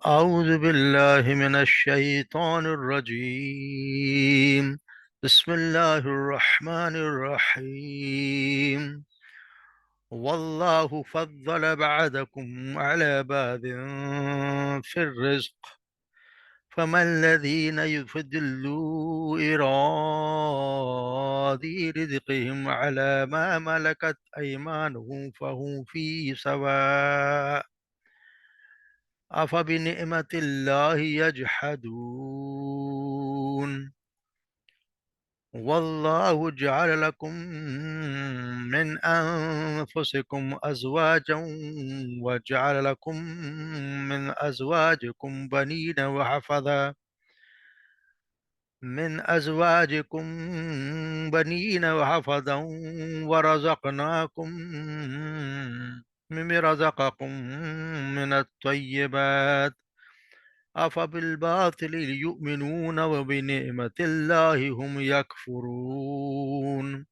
أعوذ بالله من الشيطان الرجيم. بسم الله الرحمن الرحيم. والله فضل بعضكم على بعض في الرزق، فما الذين يفضلوا إرادي رزقهم على ما ملكت أيمانهم فهم فيه سواء، أفبنعمة الله يجحدون. والله جعل لكم من أنفسكم أزواجا، وجعل لكم من أزواجكم بنين وحفظا ورزقناكم مما رزقكم من الطيبات، أفبالباطل يؤمنون وبنعمة الله هم يكفرون.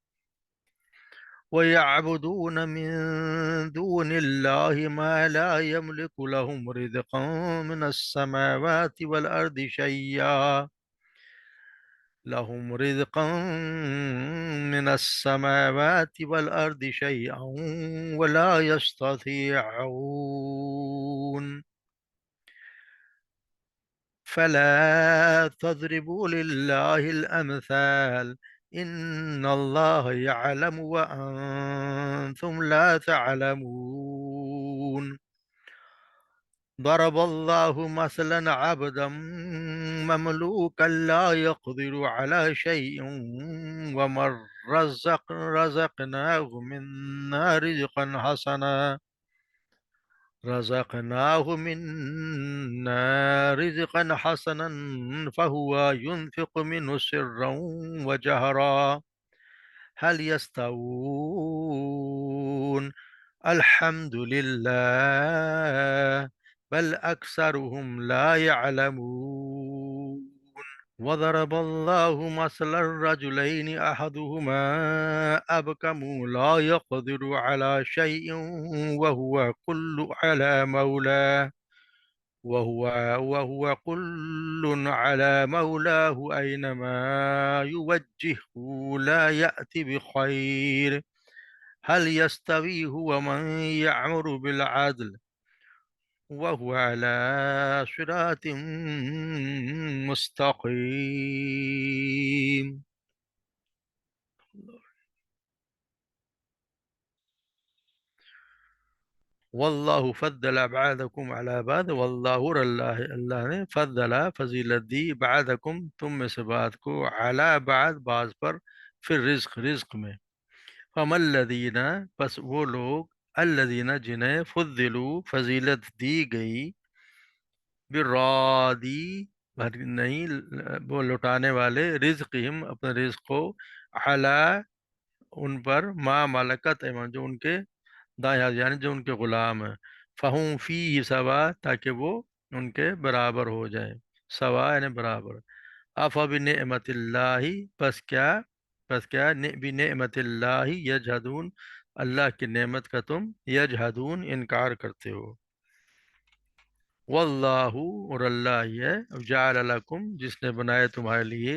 ويعبدون من دون الله ما لا يملك لهم رزقا من السماوات والأرض شيئا لهم رزقا من السماوات والأرض شيئا ولا يستطيعون. فلا تضربوا لله الأمثال، إن الله يعلم وأنتم لا تعلمون. ضرب الله مثلا عبدا مملوكا لا يقدر على شيء، ومن رزقناه رزقا حسنا فهو ينفق منه سرا وجهرا، هل يستوون؟ الحمد لله، بل أكثرهم لا يعلمون. وضرب الله مثلا الرجلين أحدهما أبكم لا يقدر على شيء وهو كل على مولاه وهو وهو كل على مولاه أينما يوجهه لا يأتي بخير، هل يستوي هو من يعمر بالعدل وهو على صراط مستقيم. والله فضل بعضكم على بعض، واللہ اور اللہ نے فضل فضیلت دی بعضکم تم میں سے بعض کو علی بعض بعض پر، پھر رزق میں. فم الذین پس وہ لوگ، الذین جنہیں فضلوا فضیلت دی گئی، برادی نہیں وہ لوٹانے والے، رزقہم اپنے رزق کو، علی ان پر، ما ملکت ایمان جو ان کے دائیں ہاتھ یعنی جو ان کے غلام ہیں، فہم فی سوا تاکہ وہ ان کے برابر ہو جائیں، سوا یعنی برابر. افبنعمت اللہ پس کیا بنعمت اللہ یجحدون، اللہ کی نعمت کا تم یجحدون انکار کرتے ہو. واللہ اور اللہ ہی ہے، جعل لکم جس نے بنایا تمہارے لیے،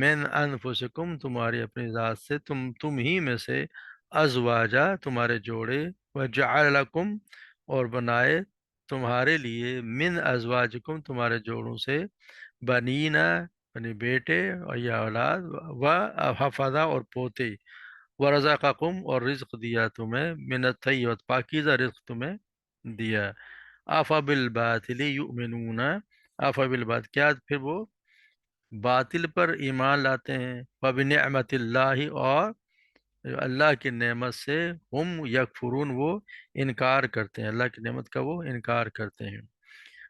من انفسکم تمہاری اپنی ذات سے، تم ہی میں سے، ازواجا تمہارے جوڑے، وجعل لکم اور بنائے تمہارے لیے، من ازواجکم تمہارے جوڑوں سے، بنینا یعنی بیٹے اور یا اولاد، و حفظہ اور پوتے، ورزقکم اور رزق دیا تمہیں، من الطیبات پاکیزہ رزق تمہیں دیا. آفا بالباطل یؤمنون، آفا بالباطل کیا پھر وہ باطل پر ایمان لاتے ہیں، فبنعمت اللہ اور اللہ کی نعمت سے، ہم یکفرون وہ انکار کرتے ہیں، اللہ کی نعمت کا وہ انکار کرتے ہیں.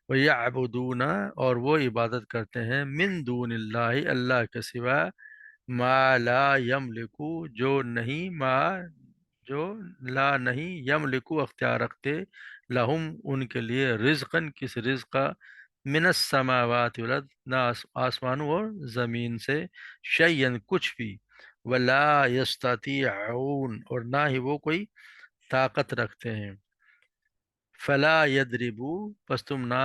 وَيَعْبُدُونَ اور وہ عبادت کرتے ہیں، من دون اللہ اللہ کے سوا، ما لا یملکو جو لا نہیں، یملکو اختیار رکھتے، لہم ان کے لیے، رزقاً کس رزق کا، من السماوات والارض نہ آسمانوں اور زمین سے، شیئن کچھ بھی، ولا یستطیعون اور نہ ہی وہ کوئی طاقت رکھتے ہیں. فلا یدربو پس تم نہ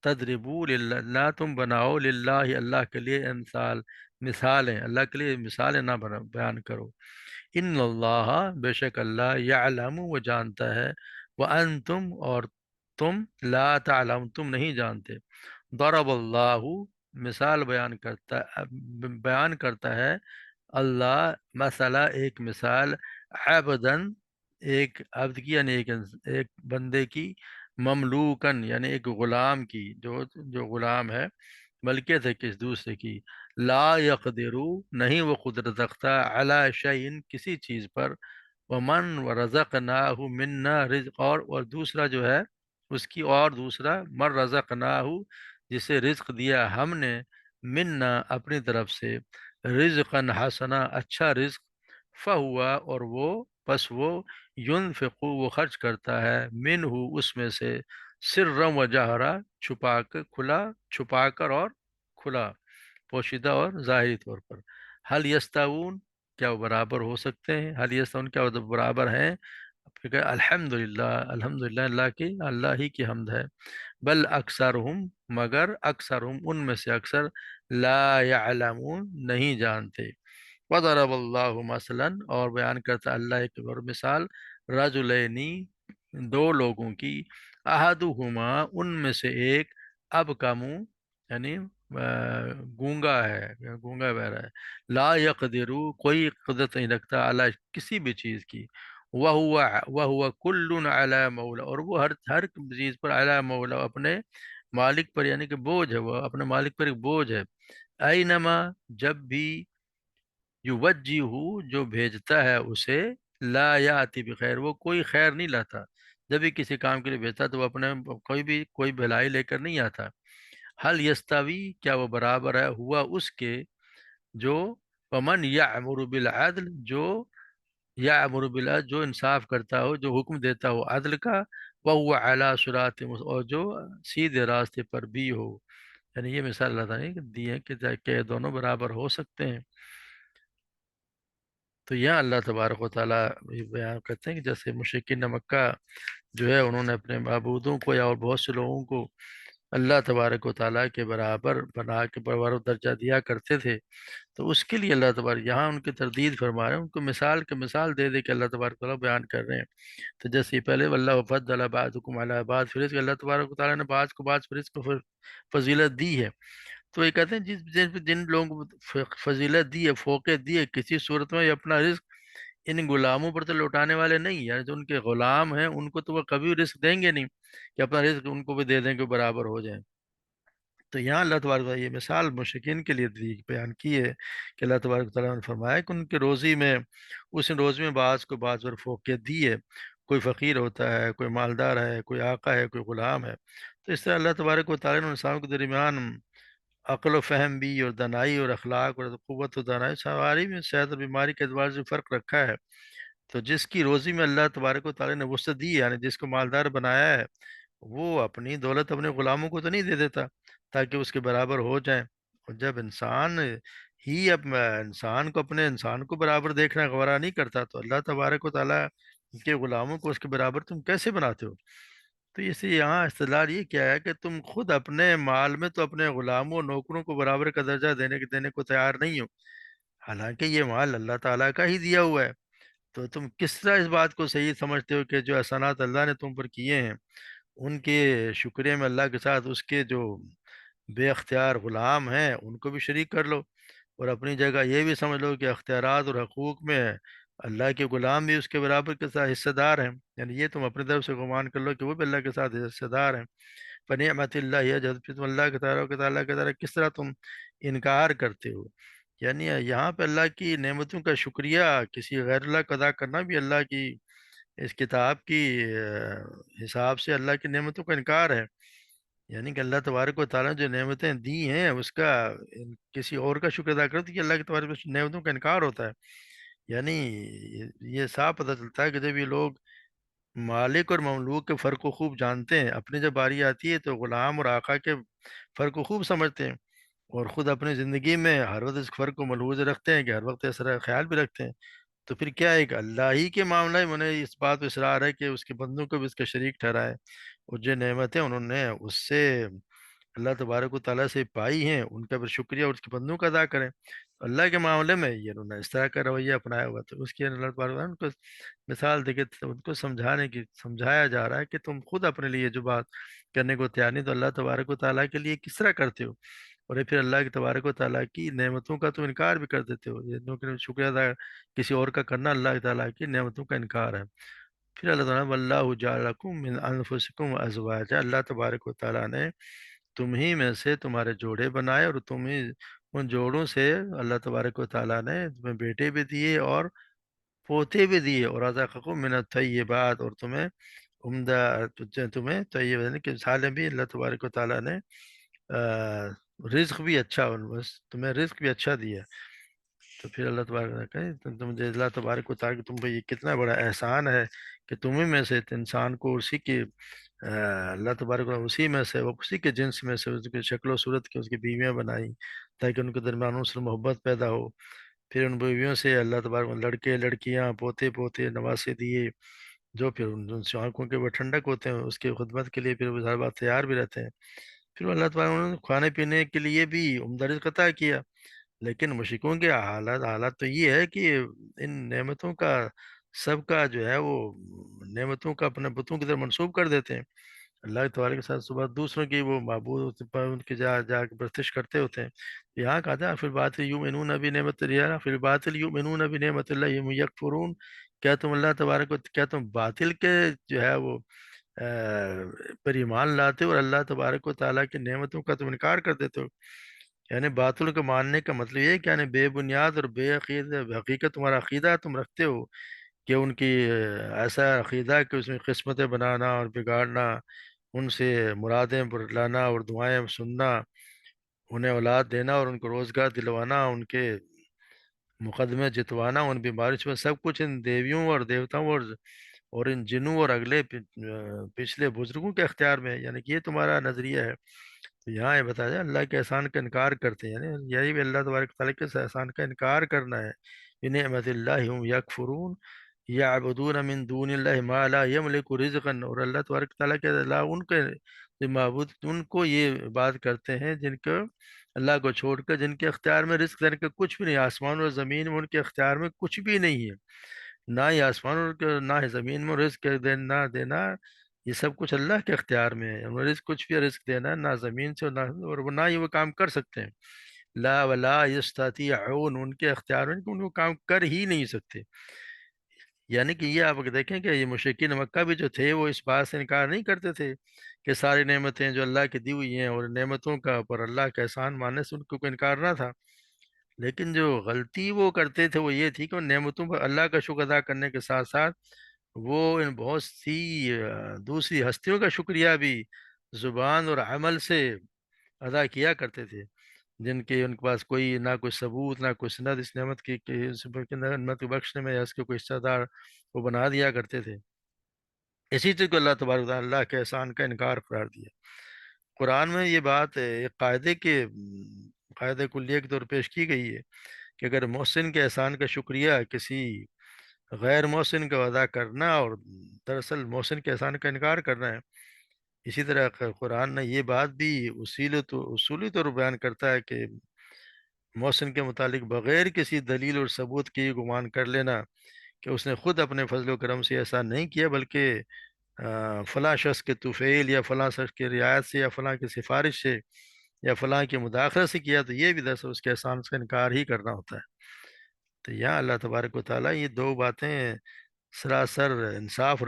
تضربوا للہ، نہ تم بناؤ للہ اللہ کے لیے امثال، مثالیں، اللہ کے لیے مثالیں نہ بیان کرو۔ ان اللہ، بے شک اللہ، یعلم، وہ جانتا ہے، وانتم، اور تم، لا تعلم، تم نہیں جانتے۔ ضرب اللہ، مثال بیان کرتا ہے اللہ، مسئلہ، ایک مثال، عبدن، ایک عبد کی، یعنی ایک بندے کی، مملوکن، یعنی ایک غلام کی، جو غلام ہے، ملکیت ہے کس دوسرے کی، لا یقدرو، نہیں وہ قدرت رکھتا، علی شیء، کسی چیز پر، ومن رزقناہ منا رزق، اور دوسرا جو ہے اس کی، اور دوسرا من رزقناہ، جسے رزق دیا ہم نے، منا، اپنی طرف سے، رزقا حسنا، اچھا رزق، فہوا، اور وہ، پس وہ، ینفقو، وہ خرچ کرتا ہے، منہ، اس میں سے، سرا و جہرا، چھپا کر اور کھلا، پوشیدہ اور ظاہری طور پر۔ حل یستوون، کیا وہ برابر ہو سکتے ہیں؟ حل یستوون، کیا وہ برابر ہیں؟ پھر کہ الحمد للہ، الحمد للہ، اللہ ہی کی حمد ہے، بل اکثرہم، مگر اکثرہم، ان میں سے اکثر، لا یعلمون، نہیں جانتے۔ وضرب اللہ مثلا، اور بیان کرتا اللہ ایک اور مثال، رجلینی، دو لوگوں کی، احدہما، ان میں سے ایک، اب کا منہ، یعنی گونگا ہے، گونگا بہرا ہے، لا یقدرو، کوئی قدرت نہیں رکھتا، علی، کسی بھی چیز کی، وہو کل علی مولا، اور وہ ہر چیز پر، علی مولا، اپنے مالک پر، یعنی کہ بوجھ ہے، وہ اپنے مالک پر ایک بوجھ ہے، اینما، جب بھی، یوجہہ، جو بھیجتا ہے اسے، لا یاتی بخیر، وہ کوئی خیر نہیں لاتا، جب بھی کسی کام کے لیے بھیجتا تو وہ اپنے کوئی بھلائی لے کر نہیں آتا۔ حل یستوی، کیا وہ برابر ہے، ہوا اس کے، جو، ومن یأمر بالعدل، جو یأمر بالعدل، جو انصاف کرتا ہو، جو حکم دیتا ہو عدل کا، وہو علی صراط اور جو سیدھے راستے پر بھی ہو، یعنی یہ مثال اللہ تعالیٰ نے دی ہے کہ دونوں برابر ہو سکتے ہیں۔ تو یہاں اللہ تبارک و تعالیٰ یہ بیان کرتے ہیں کہ جیسے مشرکین مکہ جو ہے، انہوں نے اپنے معبودوں کو، یا اور بہت سے لوگوں کو، اللہ تبارک و تعالیٰ کے برابر بنا کے برابر درجہ دیا کرتے تھے، تو اس کے لیے اللہ تبارک یہاں ان کی تردید فرما رہے ہیں، ان کو مثال کے مثال دے دے کے اللہ تبارک و تعالیٰ بیان کر رہے ہیں۔ تو جیسے پہلے اللہ فضل بعضکم علی بعض، پھر اس کے اللہ تبارک و تعالیٰ نے بعض کو بعض پر اس کو فضیلت دی ہے۔ تو یہ کہتے ہیں جن لوگوں کو فضیلت دی ہے، فوقیت دی ہے، کسی صورت میں یہ اپنا رزق ان غلاموں پر تو لوٹانے والے نہیں، یعنی جو ان کے غلام ہیں ان کو تو وہ کبھی رزق دیں گے نہیں کہ اپنا رزق ان کو بھی دے دیں کہ برابر ہو جائیں۔ تو یہاں اللہ تبارک و تعالیٰ یہ مثال مشرکین کے لیے بیان کی ہے کہ اللہ تبارک و تعالیٰ نے فرمایا کہ ان کے روزی میں، اس روزی میں بعض کو بعض پر فوقیت دی ہے، کوئی فقیر ہوتا ہے، کوئی مالدار ہے، کوئی آقا ہے، کوئی غلام ہے، تو اس طرح اللہ تبارک و تعالیٰ نے انسانوں کے درمیان عقل و فہم بھی، اور دانائی اور اخلاق اور قوت و دانائی، ساری میں صحت اور بیماری کے اعتبار سے فرق رکھا ہے۔ تو جس کی روزی میں اللہ تبارک و تعالیٰ نے وسعت دی ہے، یعنی جس کو مالدار بنایا ہے، وہ اپنی دولت اپنے غلاموں کو تو نہیں دے دیتا تاکہ اس کے برابر ہو جائیں۔ اور جب انسان ہی اب انسان کو، اپنے انسان کو برابر دیکھنا گوارا نہیں کرتا، تو اللہ تبارک و تعالیٰ کے غلاموں کو اس کے برابر تم کیسے بناتے ہو؟ تو اس سے یہاں استدلال یہ کیا ہے کہ تم خود اپنے مال میں تو اپنے غلاموں، نوکروں کو برابر کا درجہ دینے کو تیار نہیں ہو، حالانکہ یہ مال اللہ تعالیٰ کا ہی دیا ہوا ہے۔ تو تم کس طرح اس بات کو صحیح سمجھتے ہو کہ جو احسانات اللہ نے تم پر کیے ہیں، ان کے شکرے میں اللہ کے ساتھ اس کے جو بے اختیار غلام ہیں ان کو بھی شریک کر لو، اور اپنی جگہ یہ بھی سمجھ لو کہ اختیارات اور حقوق میں اللہ کے غلام بھی اس کے برابر کے ساتھ حصہ دار ہیں، یعنی یہ تم اپنی طرف سے گمان کر لو کہ وہ بھی اللہ کے ساتھ حصہ دار ہیں۔ فنعمت اللہ، یہ جب پھر تم اللہ کے تعالیٰ کے تعالیٰ کس طرح تم انکار کرتے ہو؟ یعنی یہاں پہ اللہ کی نعمتوں کا شکریہ کسی غیر اللہ کا ادا کرنا بھی اللہ کی اس کتاب کی حساب سے اللہ کی نعمتوں کا انکار ہے، یعنی کہ اللہ تبارک و تعالیٰ نے جو نعمتیں دی ہیں اس کا کسی اور کا شکر ادا کرتے کہ اللہ کے تبارک و نعمتوں کا انکار ہوتا ہے۔ یعنی یہ صاف پتہ چلتا ہے کہ جب یہ لوگ مالک اور مملوک کے فرق کو خوب جانتے ہیں، اپنی جب باری آتی ہے تو غلام اور آقا کے فرق کو خوب سمجھتے ہیں، اور خود اپنی زندگی میں ہر وقت اس فرق کو ملحوظ رکھتے ہیں، کہ ہر وقت اس طرح خیال بھی رکھتے ہیں، تو پھر کیا ایک اللہ ہی کے معاملے میں انہیں اس بات پہ اصرار ہے کہ اس کے بندوں کو بھی اس کا شریک ٹھہرائے، اور جو نعمتیں انہوں نے اس سے اللہ تبارک و تعالیٰ سے پائی ہیں ان کا پھر شکریہ اور اس کے بندوں کا ادا کریں. تو اللہ کے معاملے میں یہ انہوں نے اس طرح کا رویہ اپنایا ہوا. تو اس کی اللہ تبارک و تعالیٰ ان کو مثال دے کے ان کو سمجھایا جا رہا ہے کہ تم خود اپنے لیے جو بات کرنے کو تیار نہیں تو اللہ تبارک و تعالیٰ کے لیے کس طرح کرتے ہو. اور یہ پھر اللہ کے تبارک و تعالیٰ کی نعمتوں کا تو انکار بھی کر دیتے ہو. یہ شکریہ ادا کسی اور کا کرنا اللہ تعالیٰ کی نعمتوں کا انکار ہے. پھر اللہ تعالیٰ واللہ جعل لکم من انفسکم ازواجا، اللہ تبارک و تعالیٰ نے تم ہی میں سے تمہارے جوڑے بنائے اور تم ہی ان جوڑوں سے اللہ تبارک و تعالیٰ نے تمہیں بیٹے بھی دیے اور پوتے بھی دیے. اور رزقکم من الطیبات، اور تمہیں عمدہ تمہیں طیب یعنی کہ سالم بھی اللہ تبارک و تعالیٰ نے رزق بھی اچھا بس تمہیں رزق بھی اچھا دیا. تو پھر اللہ تبارک نے کہا مجھے اللہ تبارک و تعالیٰ تم پہ یہ کتنا بڑا احسان ہے کہ تمہیں میں سے انسان کو اسی کے اللہ تبارک و تعالیٰ اسی میں سے وہ اسی کے جنس میں سے اس کی شکل و صورت کی اس کی بیویاں بنائی تاکہ ان کے درمیان اس سے محبت پیدا ہو. پھر ان بیویوں سے اللہ تبارک و تعالیٰ لڑکے لڑکیاں پوتے پوتے نواسے دیے جو پھر ان سے آنکھوں کے وہ ٹھنڈک ہوتے ہیں اس کی خدمت کے لیے پھر وہ ہر بات تیار بھی رہتے ہیں. پھر اللہ تبارک نے کھانے پینے کے لیے بھی عمدہ رزق عطا کیا. لیکن مشرکوں کے حالات تو یہ ہے کہ ان نعمتوں کا سب کا جو ہے وہ نعمتوں کا اپنے بتوں کی طرف منسوب کر دیتے ہیں. اللہ تعالیٰ کے ساتھ صبح دوسروں کی وہ معبود پر ان کی جا کے پرستش کرتے ہوتے ہیں. یہاں کہا تھا پھر باطل یؤمنون بنعمت اللہ پھر باطل یؤمنون بنعمت اللہ هم یکفرون، کیا تم اللہ تبارک و کیا تم باطل کے جو ہے وہ پر ایمان لاتے ہو اور اللہ تبارک و تعالیٰ کی نعمتوں کا تم انکار کر دیتے ہو. یعنی باطل کو ماننے کا مطلب یہ ہے کہ یعنی بے بنیاد اور بے عقیدہ حقیقت تمہارا عقیدہ تم رکھتے ہو کہ ان کی ایسا عقیدہ کہ اس میں قسمتیں بنانا اور بگاڑنا، ان سے مرادیں لانا اور دعائیں سننا، انہیں اولاد دینا اور ان کو روزگار دلوانا، ان کے مقدمے جتوانا، ان بیماریوں سے سب کچھ ان دیویوں اور دیوتاؤں اور ان جنوں اور اگلے پچھلے بزرگوں کے اختیار میں ہے. یعنی کہ یہ تمہارا نظریہ ہے. تو یہاں یہ بتایا جائے اللہ کے احسان کا انکار کرتے ہیں یعنی یہی بھی اللہ تبارک تعالیٰ کے احسان کا انکار کرنا ہے. بنعمت اللہ ہم یکفرون یعبدون من دون اللہ ما لا یملک رزقا، اور اللہ تبارک تعالیٰ کے علاوہ ان کے جو معبود ان کو یہ بات کرتے ہیں جن کو اللہ کو چھوڑ کر جن کے اختیار میں رزق دینے کا کچھ بھی نہیں. آسمان اور زمین میں ان کے اختیار میں کچھ بھی نہیں ہے، نہ ہی آسمان اور نہ ہی زمین میں رزق دینا دینا یہ سب کچھ اللہ کے اختیار میں ہے. انہیں رزق کچھ بھی رزق دینا نہ زمین سے اور نہ ہی وہ کام کر سکتے ہیں. لا ولا یستطیعون، ان کے اختیار میں کہ ان کو کام کر ہی نہیں سکتے. یعنی کہ یہ آپ دیکھیں کہ یہ مشرکین مکہ بھی جو تھے وہ اس بات سے انکار نہیں کرتے تھے کہ ساری نعمتیں جو اللہ کی دی ہوئی ہیں اور نعمتوں کا پر اللہ کا احسان ماننے سے ان کو کوئی انکار نہ تھا. لیکن جو غلطی وہ کرتے تھے وہ یہ تھی کہ ان نعمتوں پر اللہ کا شکر ادا کرنے کے ساتھ ساتھ وہ ان بہت سی دوسری ہستیوں کا شکریہ بھی زبان اور عمل سے ادا کیا کرتے تھے جن کے ان کے پاس کوئی نہ کوئی ثبوت نہ کوئی سند اس نعمت کی کہ اس نعمت کو بخشنے میں یا اس کے کوئی حصہ دار وہ بنا دیا کرتے تھے. اسی چیز کو اللہ تبارک و تعالیٰ اللہ کے احسان کا انکار قرار دیا. قرآن میں یہ بات ایک قاعدے کلیہ کے طور پر پیش کی گئی ہے کہ اگر محسن کے احسان کا شکریہ کسی غیر محسن کا ادا کرنا اور دراصل محسن کے احسان کا انکار کرنا ہے. اسی طرح قرآن نے یہ بات بھی اصولی طور پر بیان کرتا ہے کہ محسن کے متعلق بغیر کسی دلیل اور ثبوت کے یہ گمان کر لینا کہ اس نے خود اپنے فضل و کرم سے ایسا نہیں کیا بلکہ فلاں شخص کے طفیل یا فلاں شخص کی رعایت سے یا فلاں کی سفارش سے یا فلاں کی مداخلت سے کیا تو یہ بھی دراصل اس کے احسان سے انکار ہی کرنا ہوتا ہے. تو یہاں اللہ تبارک و تعالیٰ یہ دو باتیں سراسر انصاف اور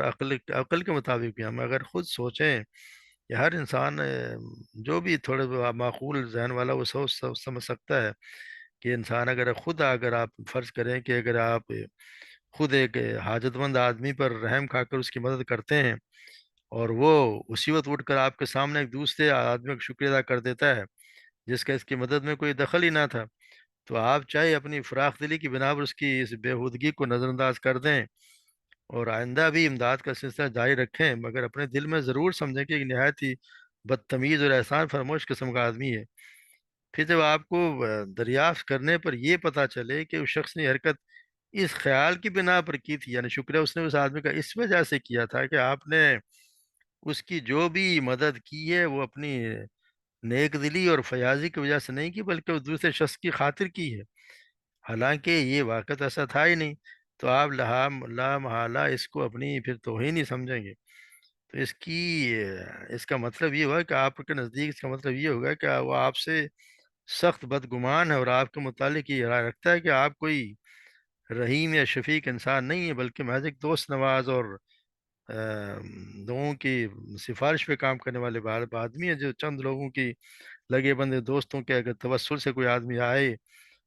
عقل کے مطابق بھی ہم اگر خود سوچیں کہ ہر انسان جو بھی تھوڑے معقول ذہن والا وہ سمجھ سکتا ہے کہ انسان اگر آپ فرض کریں کہ اگر آپ خود ایک حاجت مند آدمی پر رحم کھا کر اس کی مدد کرتے ہیں اور وہ اسی وقت اٹھ کر آپ کے سامنے ایک دوسرے آدمی کا شکریہ ادا کر دیتا ہے جس کا اس کی مدد میں کوئی دخل ہی نہ تھا، تو آپ چاہے اپنی فراخ دلی کی بنا پر اس کی اس بےہودگی کو نظر انداز کر دیں اور آئندہ بھی امداد کا سلسلہ جاری رکھیں، مگر اپنے دل میں ضرور سمجھیں کہ ایک نہایت ہی بدتمیز اور احسان فراموش قسم کا آدمی ہے. پھر جب آپ کو دریافت کرنے پر یہ پتہ چلے کہ اس شخص نے حرکت اس خیال کی بنا پر کی تھی یعنی شکریہ اس نے اس آدمی کا اس وجہ سے کیا تھا کہ آپ نے اس کی جو بھی مدد کی ہے وہ اپنی نیک دلی اور فیاضی کی وجہ سے نہیں کی، بلکہ وہ دوسرے شخص کی خاطر کی ہے، حالانکہ یہ واقعہ ایسا تھا ہی نہیں۔ تو آپ لا محالہ اس کو اپنی پھر توہین ہی سمجھیں گے۔ تو اس کا مطلب یہ ہوا کہ آپ کے نزدیک اس کا مطلب یہ ہوگا کہ وہ آپ سے سخت بدگمان ہے، اور آپ کے متعلق یہ رائے رکھتا ہے کہ آپ کوئی رحیم یا شفیق انسان نہیں ہے، بلکہ محض ایک دوست نواز اور لوگوں کی سفارش پہ کام کرنے والے آدمی ہیں، جو چند لوگوں کی لگے بندے دوستوں کے اگر توسل سے کوئی آدمی آئے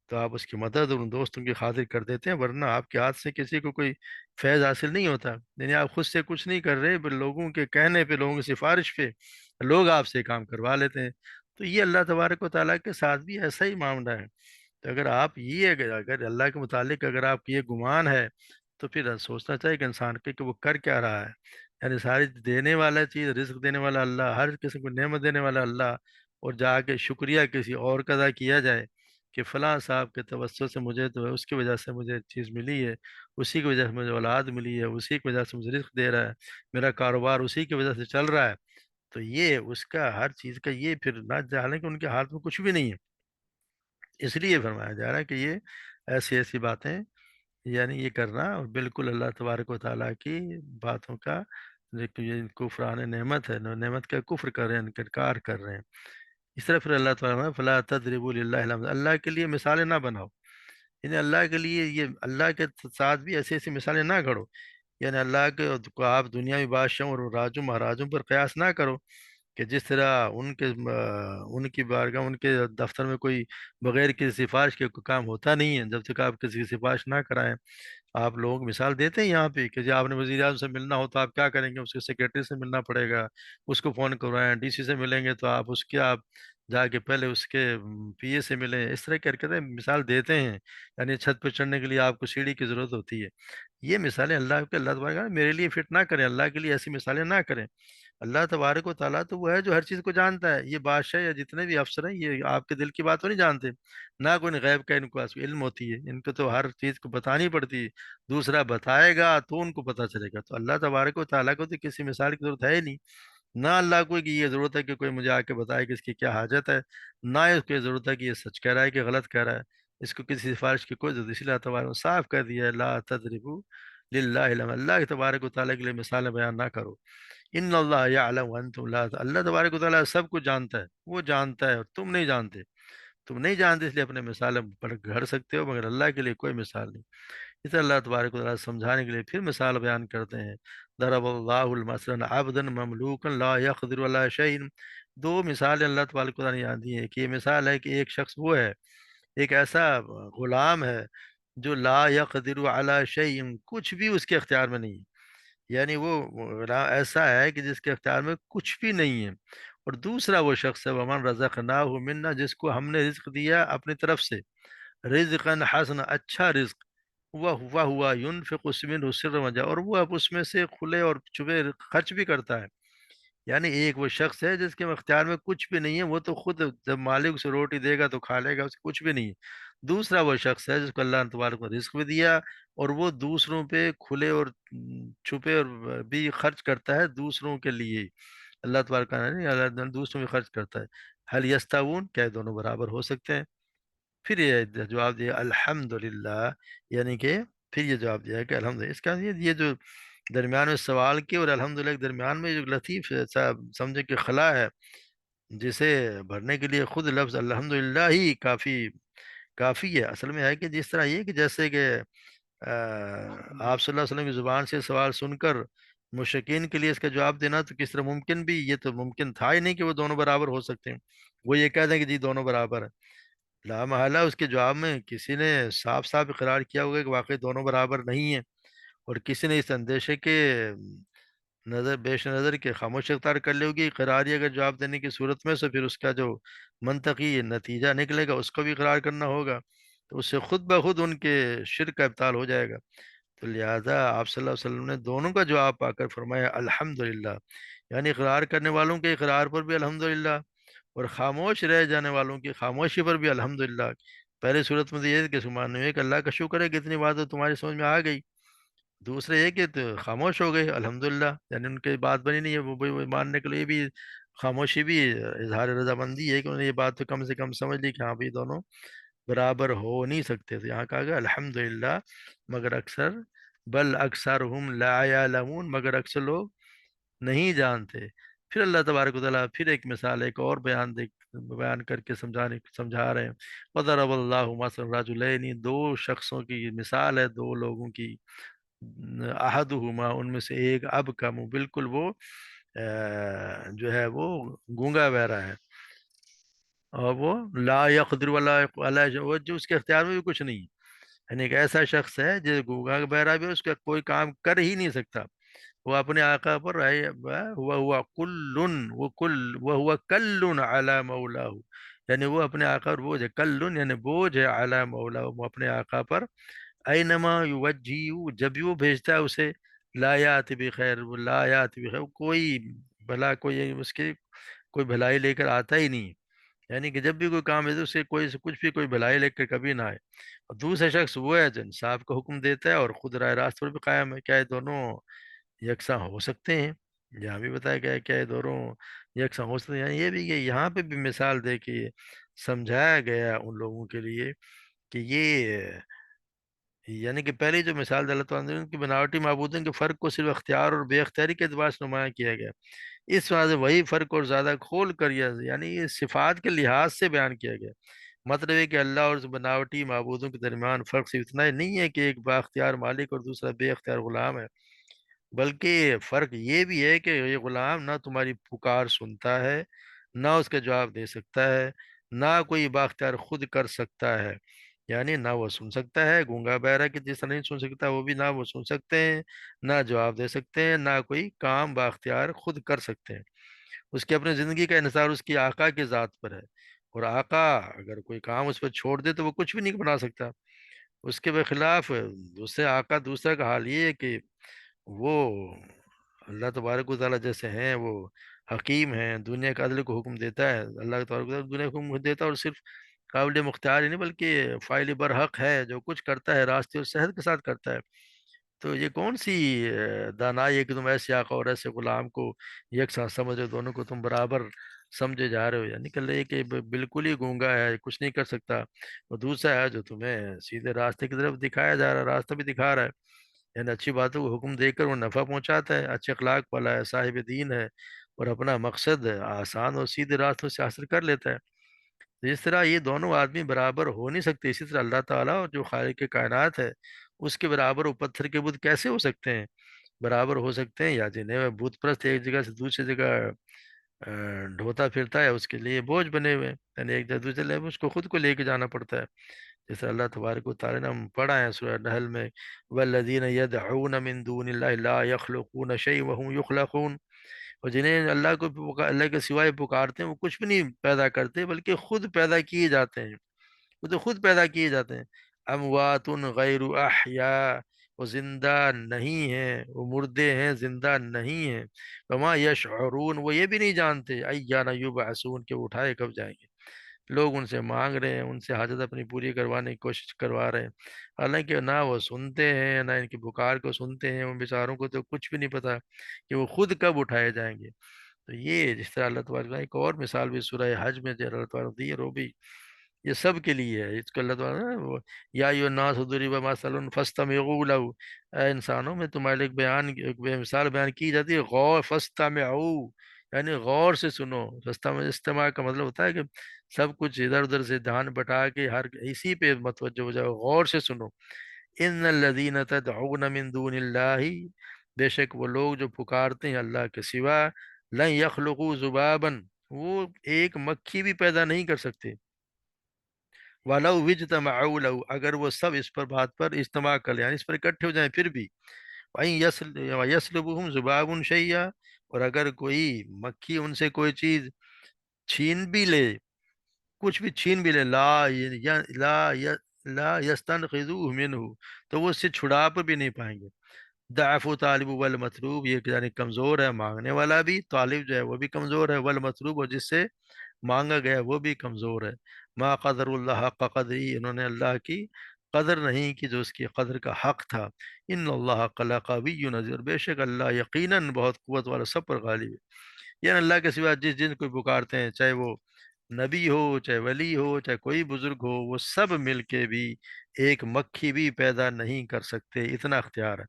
تو آپ اس کی مدد اور ان دوستوں کی خاطر کر دیتے ہیں، ورنہ آپ کے ہاتھ سے کسی کو کوئی فیض حاصل نہیں ہوتا۔ یعنی آپ خود سے کچھ نہیں کر رہے، بل لوگوں کے کہنے پہ، لوگوں کی سفارش پہ لوگ آپ سے کام کروا لیتے ہیں۔ تو یہ اللہ تبارک و تعالیٰ کے ساتھ بھی ایسا ہی معاملہ ہے۔ تو اگر آپ یہ اگر اللہ کے متعلق اگر آپ کی یہ گمان ہے، تو پھر سوچنا چاہیے کہ انسان کے کہ وہ کر کیا رہا ہے۔ یعنی ساری دینے والا چیز، رزق دینے والا اللہ، ہر قسم کو نعمت دینے والا اللہ، اور جا کے شکریہ کسی اور کا ادا کیا جائے کہ فلاں صاحب کے توسل سے مجھے تو اس کی وجہ سے مجھے چیز ملی ہے، اسی کی وجہ سے مجھے اولاد ملی ہے، اسی کی وجہ سے مجھے رزق دے رہا ہے، میرا کاروبار اسی کی وجہ سے چل رہا ہے، تو یہ اس کا ہر چیز کا یہ پھر نہ، حالانکہ ان کے ہاتھ میں کچھ بھی نہیں ہے۔ اس لیے فرمایا جا رہا ہے کہ یہ ایسی ایسی باتیں، یعنی یہ کرنا اور بالکل اللہ تبارک و تعالیٰ کی باتوں کا یہ کفران نعمت ہے، نعمت کا کفر کر رہے ہیں، انکار کر رہے ہیں۔ اس طرح پھر اللہ تعالیٰ نے فلا تضربوا للہ الامثال، اللہ کے لیے مثالیں نہ بناؤ، یعنی اللہ کے لیے یہ اللہ کے ساتھ بھی ایسی ایسی مثالیں نہ کرو، یعنی اللہ کے کو آپ دنیاوی بادشاہوں اور راجوں مہاراجوں پر قیاس نہ کرو کہ جس طرح ان کی بارگاہ، ان کے دفتر میں کوئی بغیر کسی سفارش کے کوئی کام ہوتا نہیں ہے جب تک آپ کسی کی سفارش نہ کرائیں۔ آپ لوگ مثال دیتے ہیں یہاں پہ کہ جی آپ نے وزیر اعظم سے ملنا ہو تو آپ کیا کریں گے، اس کے سیکریٹری سے ملنا پڑے گا، اس کو فون کروائیں، ڈی سی سے ملیں گے تو آپ اس کے آپ جا کے پہلے اس کے پی اے سے ملیں، اس طرح کی حرکتیں مثال دیتے ہیں۔ یعنی چھت پہ چڑھنے کے لیے آپ کو سیڑھی کی ضرورت ہوتی ہے۔ یہ مثالیں اللہ تبارک و تعالیٰ میرے لیے فٹ نہ کریں، اللہ کے لیے ایسی مثالیں نہ کریں۔ اللہ تبارک و تعالیٰ تو وہ ہے جو ہر چیز کو جانتا ہے۔ یہ بادشاہ یا جتنے بھی افسر ہیں یہ آپ کے دل کی بات تو نہیں جانتے، نہ کوئی غیب کا ان کو علم ہوتی ہے، ان کو تو ہر چیز کو بتانی پڑتی ہے، دوسرا بتائے گا تو ان کو پتہ چلے گا۔ تو اللہ تبارک و تعالیٰ کو تو کسی مثال کی ضرورت ہے ہی نہیں، نہ اللہ کو کہ یہ ضرورت ہے کہ کوئی مجھے آ کے بتائے کہ اس کی کیا حاجت ہے، نہ اس کو یہ ضرورت ہے کہ یہ سچ کہہ رہا ہے کہ غلط کہہ رہا ہے، اس کو کسی سفارش کی کوئی ضرورت، اس لیے اللہ تبارک نے صاف کر دیا ہے لا تضربوا للہ الامثال، اللہ کے تبارک و تعالیٰ کے لیے مثالیں بیان نہ کرو۔ ان اللہ یعلم وانتم لا تعلمون، اللہ تبارک و تعالیٰ سب کچھ جانتا ہے، وہ جانتا ہے اور تم نہیں جانتے، تم نہیں جانتے اس لیے اپنے مثالیں پر گھڑ سکتے ہو، مگر اللہ کے لیے کوئی مثال نہیں۔ اس طرح اللہ تبارک و تعالیٰ سمجھانے کے لیے پھر مثال بیان کرتے ہیں، ضرب اللہ المثل عبدا مملوکا لا يقدر على شيء، دو مثالیں اللہ تبارک و تعالیٰ نے یہاں دی ہیں کہ یہ مثال ہے کہ ایک شخص وہ ہے، ایک ایسا غلام ہے جو لا يقدر على شيء، کچھ بھی اس کے اختیار میں نہیں ہے، یعنی وہ ایسا ہے کہ جس کے اختیار میں کچھ بھی نہیں ہے۔ اور دوسرا وہ شخص ہے ومن رزقناہ منا، جس کو ہم نے رزق دیا اپنی طرف سے، رزقا حسنا، اچھا رزق، وہ ہوا ينفق منه سرا وجهرا، اور وہ اب اس میں سے کھلے اور چھپے خرچ بھی کرتا ہے۔ یعنی ایک وہ شخص ہے جس کے اختیار میں کچھ بھی نہیں ہے، وہ تو خود جب مالک اسے روٹی دے گا تو کھا لے گا، اس کو کچھ بھی نہیں ہے۔ دوسرا وہ شخص ہے جس کو اللہ نے تبارک و رزق بھی دیا، اور وہ دوسروں پہ کھلے اور چھپے اور بھی خرچ کرتا ہے دوسروں کے لیے، اللہ تبارک نے اللہ تعالیٰ دوسروں میں خرچ کرتا ہے۔ حل یستوون، کیا یہ دونوں برابر ہو سکتے ہیں؟ پھر یہ جواب دیا الحمدللہ، یعنی کہ پھر یہ جواب دیا کہ الحمدللہ، اس کا یہ جو درمیان میں سوال کے اور الحمدللہ کے درمیان میں جو لطیف سا سمجھے کہ خلا ہے، جسے بھرنے کے لیے خود لفظ الحمدللہ ہی کافی ہے۔ اصل میں ہے کہ جس طرح یہ کہ جیسے کہ آپ صلی اللہ علیہ وسلم کی زبان سے سوال سن کر مشرکین کے لیے اس کا جواب دینا تو کس طرح ممکن بھی، یہ تو ممکن تھا ہی نہیں کہ وہ دونوں برابر ہو سکتے ہیں، وہ یہ کہہ دیں کہ جی دونوں برابر ہیں۔ لا محالہ اس کے جواب میں کسی نے صاف صاف اقرار کیا ہوگا کہ واقعی دونوں برابر نہیں ہیں، اور کسی نے اس اندیشے کے نظر بیش نظر کے خاموش اختیار کر لی ہوگی اقراری اگر جواب دینے کی صورت میں سے، پھر اس کا جو منطقی نتیجہ نکلے گا اس کو بھی اقرار کرنا ہوگا، تو اس سے خود بخود ان کے شرک کا ابطال ہو جائے گا۔ تو لہٰذا آپ صلی اللہ علیہ وسلم نے دونوں کا جواب پا کر فرمایا الحمدللہ، یعنی اقرار کرنے والوں کے اقرار پر بھی الحمدللہ، اور خاموش رہ جانے والوں کی خاموشی پر بھی الحمدللہ۔ پہلی صورت میں تو یہ ہے کہ سبحان اللہ، کہ اللہ کا شکر ہے کہ اتنی بات تو تمہاری سمجھ میں آ گئی، دوسرے یہ کہ تو خاموش ہو گئے الحمدللہ، یعنی ان کی بات بنی نہیں ہے، وہ ماننے کے لیے بھی خاموشی بھی اظہار رضامندی ہے کہ انہوں نے یہ بات تو کم سے کم سمجھ لی کہ ہاں بھی دونوں برابر ہو نہیں سکتے تھے. یہاں کہا گیا الحمدللہ، مگر اکثر، بل اکثرہم لا یعلمون، مگر اکثر لوگ نہیں جانتے. پھر اللہ تبارک و تعالیٰ پھر ایک مثال، ایک اور بیان کر کے سمجھا رہے ہیں. وضرب اللہ مثلا رجلین، دو شخصوں کی مثال ہے، دو لوگوں کی. احدہما، ان میں سے ایک، اب کم، بالکل وہ جو ہے وہ گونگا بہرا ہے، اور وہ لا یقدر ولا وہ جو اس کے اختیار میں بھی کچھ نہیں ہے. یعنی ایک ایسا شخص ہے جو گونگا بہرا بھی ہے، اس کا کوئی کام کر ہی نہیں سکتا. وہ اپنے آقا پر ہوا کلن، وہ ہوا کلن علی مولا، یعنی وہ اپنے آقا پر بوجھ ہے. کلن یعنی بوجھ ہے، علی مولا، وہ اپنے آقا پر. اینما یوجہی، جب بھی وہ بھیجتا ہے اسے، لا یات بخیر، وہ لا یات بخیر، کوئی بھلا، کوئی اس کی کوئی بھلائی لے کر آتا ہی نہیں. یعنی کہ جب بھی کوئی کام ہے تو اسے کوئی سے کچھ بھی کوئی بھلائی لے کر کبھی نہ آئے. اور دوسرا شخص وہ ہے جو انصاف کا حکم دیتا ہے اور خود راہ راست پر بھی قائم ہے. کیا یہ دونوں یکساں ہو سکتے ہیں؟ یہاں بھی بتایا گیا ہے کیا یہ دونوں یکساں ہو سکتے ہیں. یعنی یہ بھی کہ یہاں پہ بھی مثال دے کے سمجھایا گیا ان لوگوں کے لیے کہ یہ، یعنی کہ پہلی جو مثال اللہ تعالیٰ نے ان کی بناوٹی معبودوں کے فرق کو صرف اختیار اور بے اختیاری کے اعتبار سے نمایاں کیا گیا. اس وجہ سے وہی فرق اور زیادہ کھول کر یعنی یہ صفات کے لحاظ سے بیان کیا گیا. مطلب ہے کہ اللہ اور اس بناوٹی معبودوں کے درمیان فرق صرف اتنا ہی نہیں ہے کہ ایک با اختیار مالک اور دوسرا بے اختیار غلام ہے، بلکہ فرق یہ بھی ہے کہ یہ غلام نہ تمہاری پکار سنتا ہے، نہ اس کا جواب دے سکتا ہے، نہ کوئی باختیار خود کر سکتا ہے. یعنی نہ وہ سن سکتا ہے، گونگا بہرا کہ جس طرح نہیں سن سکتا، وہ بھی نہ وہ سن سکتے ہیں، نہ جواب دے سکتے ہیں، نہ کوئی کام باختیار خود کر سکتے ہیں. اس کی اپنی زندگی کا انحصار اس کی آقا کی ذات پر ہے، اور آقا اگر کوئی کام اس پر چھوڑ دے تو وہ کچھ بھی نہیں بنا سکتا. اس کے بخلاف دوسرے آقا، دوسرا کا حال یہ ہے کہ وہ اللہ تبارک و تعالیٰ جیسے ہیں، وہ حکیم ہیں، دنیا کے عدل کو حکم دیتا ہے. اللہ تبارک و تعالیٰ دنیا کو حکم دیتا ہے، اور صرف قابل مختار ہی نہیں بلکہ فاعل برحق ہے، جو کچھ کرتا ہے راستے اور صحت کے ساتھ کرتا ہے. تو یہ کون سی دانائی ہے کہ تم ایسے آقا اور ایسے غلام کو یکساں سمجھو، دونوں کو تم برابر سمجھے جا رہے ہو. یعنی کہ یہ کہ بالکل ہی گونگا ہے، کچھ نہیں کر سکتا، اور دوسرا ہے جو تمہیں سیدھے راستے کی طرف دکھایا جا رہا ہے، راستہ بھی دکھا رہا ہے. یعنی اچھی باتوں کو حکم دے کر وہ نفع پہنچاتا ہے، اچھے اخلاق والا ہے، صاحب دین ہے، اور اپنا مقصد آسان اور سیدھے راستوں سے حاصل کر لیتا ہے. جس طرح یہ دونوں آدمی برابر ہو نہیں سکتے، اسی طرح اللہ تعالیٰ اور جو خالق کائنات ہے اس کے برابر وہ پتھر کے بت کیسے ہو سکتے ہیں؟ برابر ہو سکتے ہیں یا جنہیں وہ بت پرست ایک جگہ سے دوسری جگہ ڈھوتا پھرتا ہے، اس کے لیے بوجھ بنے ہوئے ہیں. یعنی ایک جگہ دوسرے لیے اس کو خود کو لے کے جانا پڑتا ہے. جیسے اللہ تبارک و تعالیٰ نے ہم پڑھا ہے سورہ نحل میں، والذین یدعون من دون اللہ لا یخلقون شیئا وهم یخلقون، اور جنہیں اللہ کے سوائے پکارتے ہیں وہ کچھ بھی نہیں پیدا کرتے بلکہ خود پیدا کیے جاتے ہیں. وہ تو خود پیدا کیے جاتے ہیں. اموات غیر احیاء، وہ زندہ نہیں ہیں، وہ مردے ہیں، زندہ نہیں ہیں. وما یشعرون، وہ یہ بھی نہیں جانتے ایان یبعثون، کہ وہ اٹھائے کب جائیں گے. لوگ ان سے مانگ رہے ہیں، ان سے حاجت اپنی پوری کروانے کی کوشش کروا رہے ہیں، حالانکہ نہ وہ سنتے ہیں، نہ ان کی پکار کو سنتے ہیں. ان بیچاروں کو تو کچھ بھی نہیں پتا کہ وہ خود کب اٹھائے جائیں گے. تو یہ جس طرح اللہ تبارک نے ایک اور مثال بھی سورہ حج میں جو اللہ تعالیٰ نے دی ہے، وہ بھی یہ سب کے لیے ہے. اس کو اللہ تعالیٰ نے یا ایھا الناس ضرب مثل فاستمعوا له، اے انسانوں میں تمہارے لیے ایک بے مثال بیان کی جاتی ہے، غور فاستمعوا، یعنی غور سے سنو. استماع کا مطلب ہوتا ہے کہ سب کچھ ادھر ادھر سے دھیان بٹا کے ہر اسی پہ متوجہ ہو جاؤ، غور سے سنو. ان الذین تدعون من دون اللہ، بے شک وہ لوگ جو پکارتے ہیں اللہ کے سوا، لن یخلقوا ذبابا، وہ ایک مکھی بھی پیدا نہیں کر سکتے. وَلَوْ اجْتَمَعُوا لَهُ، اگر وہ سب اس پر بات پر اجتماع کر لیں، یعنی اس پر اکٹھے ہو جائیں پھر بھی. وَإِن يَسْلُبْهُمْ ذُبَابٌ شَيْئًا، اور اگر کوئی مکھی ان سے کوئی چیز چھین بھی لے، کچھ بھی چھین بھی لے، لا يستنقذوه منه، تو وہ اس سے چھڑا پر بھی نہیں پائیں گے. ضعف طالب والمطلوب، یہ یعنی کمزور ہے مانگنے والا بھی، طالب جو ہے وہ بھی کمزور ہے، والمطلوب، اور جس سے مانگا گیا وہ بھی کمزور ہے. ما قدر اللہ حق قدری، انہوں نے اللہ کی قدر نہیں کی جو اس کی قدر کا حق تھا. ان اللہ قوی عزیز، بے شک اللہ یقیناً بہت قوت والا، سب پر غالب ہے. یعنی اللہ کے سوا جس جن کو پکارتے ہیں، چاہے وہ نبی ہو، چاہے ولی ہو، چاہے کوئی بزرگ ہو، وہ سب مل کے بھی ایک مکھی بھی پیدا نہیں کر سکتے، اتنا اختیار ہے۔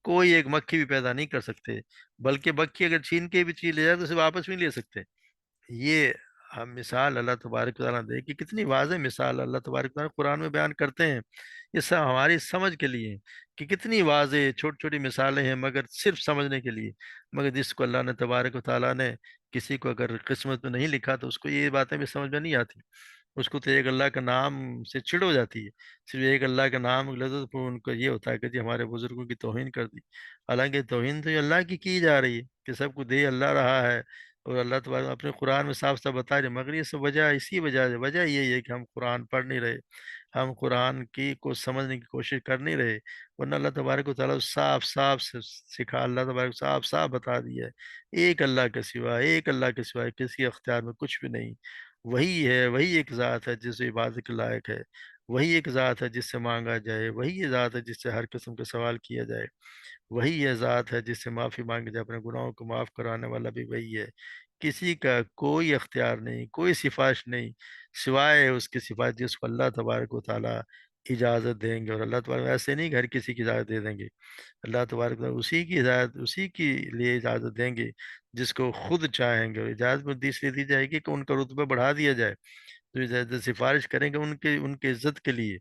کوئی ایک مکھی بھی پیدا نہیں کر سکتے، بلکہ مکھی اگر چھین کے بھی چیز لے جائے تو اسے واپس بھی نہیں لے سکتے۔ یہ ہم مثال اللہ تبارک و تعالیٰ دے کہ کتنی واضح مثال اللہ تبارک و تعالیٰ قرآن میں بیان کرتے ہیں، یہ سب ہماری سمجھ کے لیے ہیں، کہ کتنی واضح چھوٹی چھوٹی مثالیں ہیں مگر صرف سمجھنے کے لیے۔ مگر جس کو اللہ نے تبارک و تعالیٰ نے کسی کو اگر قسمت میں نہیں لکھا تو اس کو یہ باتیں بھی سمجھ میں نہیں آتی، اس کو تو ایک اللہ کا نام سے چڑ ہو جاتی ہے، صرف ایک اللہ کا نام لذت پر ان کو یہ ہوتا ہے کہ جی ہمارے بزرگوں کی توہین کر دی۔ حالانکہ توہین تو یہ اللہ کی جا رہی ہے کہ سب کو دے اللہ رہا ہے، اور اللہ تبارک اپنے قرآن میں صاف صاف بتا رہے، مگر یہ سب وجہ اسی وجہ یہی ہے کہ ہم قرآن پڑھ نہیں رہے، ہم قرآن کی کو سمجھنے کی کوشش کر نہیں رہے، ورنہ اللہ تبارک و تعالیٰ صاف صاف سے سکھا، اللہ تبارک صاف صاف بتا دیا ہے، ایک اللہ کے سوا، ایک اللہ کے سوا کسی اختیار میں کچھ بھی نہیں، وہی ہے، وہی ایک ذات ہے جس سے عبادت کے لائق ہے، وہی ایک ذات ہے جس سے مانگا جائے، وہی یہ ذات ہے جس سے ہر قسم کے سوال کیا جائے، وہی یہ ذات ہے جس سے معافی مانگی جائے، اپنے گناہوں کو معاف کرانے والا بھی وہی ہے۔ کسی کا کوئی اختیار نہیں، کوئی سفارش نہیں، سوائے اس کی سفارش جس کو اللہ تبارک و تعالیٰ اجازت دیں گے، اور اللہ تبارک ایسے نہیں کہ ہر کسی کی اجازت دے دیں گے، اللہ تبارک و تعالیٰ اسی کی اجازت، اسی کی لیے اجازت دیں گے جس کو خود چاہیں گے، اور اجازت میں اس لیے دی جائے گی کہ ان کا رتبہ بڑھا دیا جائے، تو اجازت سفارش کریں گے ان کے عزت کے لیے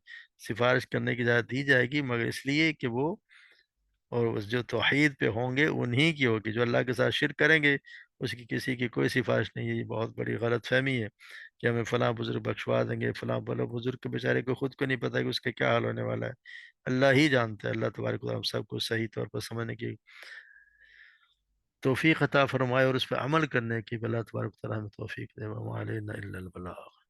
سفارش کرنے کی اجازت دی جائے گی، مگر اس لیے کہ وہ اور اس جو توحید پہ ہوں گے انہی کی ہوگی، جو اللہ کے ساتھ شرک کریں گے اس کی کسی کی کوئی سفارش نہیں ہے۔ یہ بہت بڑی غلط فہمی ہے کہ ہمیں فلاں بزرگ بخشوا دیں گے، فلاں بولو بزرگ کے بیچارے کو خود کو نہیں پتہ کہ اس کا کیا حال ہونے والا ہے، اللہ ہی جانتا ہے۔ اللہ تبارک و تعالیٰ ہم سب کو صحیح طور پر سمجھنے کی توفیق عطا فرمائے اور اس پہ عمل کرنے کی اللہ تبارک و تعالیٰ ہمیں توفیق دے، وما علینا الا البلاغ۔